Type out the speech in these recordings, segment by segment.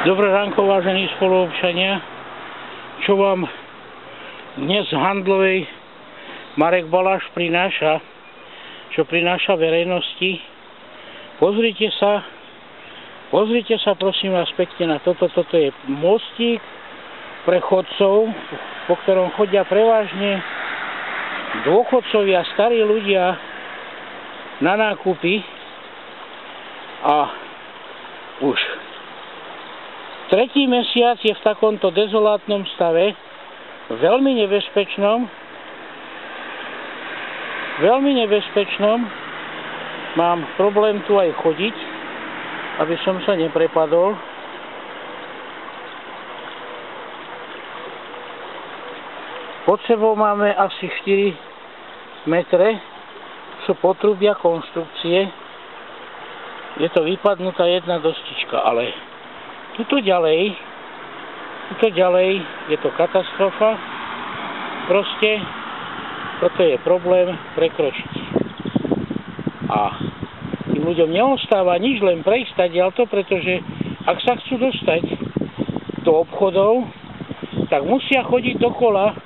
Dobré ránko, vážení spoluobčania. Čo vám dnes z Handlovej Marek Baláš prináša, čo prináša verejnosti. Pozrite sa prosím vás pekne na toto. Toto je mostík pre chodcov, po ktorom chodia prevažne dôchodcovia, starí ľudia na nákupy. A už tretí mesiac je v takomto dezolátnom stave, veľmi nebezpečnom. Mám problém tu aj chodiť, aby som sa neprepadol. Pod sebou máme asi 4 metre, sú potrubia konštrukcie. Je to vypadnutá jedna dostička, ale tuto ďalej je to katastrofa. Proste toto je problém prekročiť. A tým ľuďom neostáva nič, len prejsť tadiaľto, pretože ak sa chcú dostať do obchodov, tak musia chodiť dokola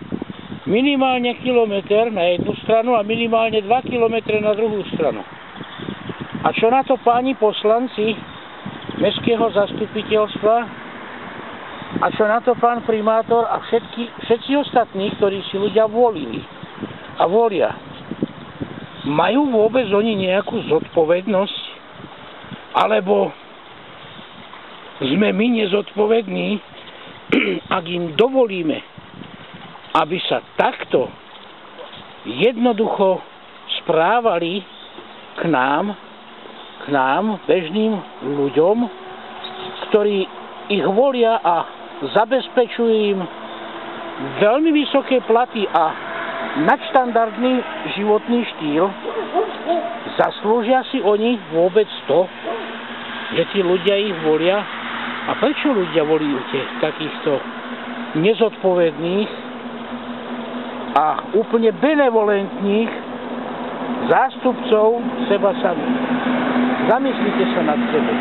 minimálne kilometr na jednu stranu a minimálne 2 kilometre na druhú stranu. A čo na to páni poslanci mestského zastupiteľstva a čo na to pán primátor a všetci ostatní, ktorí si ľudia volili a volia? Majú vôbec oni nejakú zodpovednosť? Alebo sme my nezodpovední, ak im dovolíme, aby sa takto jednoducho správali k nám, bežným ľuďom, ktorí ich volia a zabezpečujú im veľmi vysoké platy a nadštandardný životný štýl. Zaslúžia si oni vôbec to, že tí ľudia ich volia? A prečo ľudia volí takýchto nezodpovedných a úplne benevolentných zástupcov seba samých? Zamyslite sa nad sebou.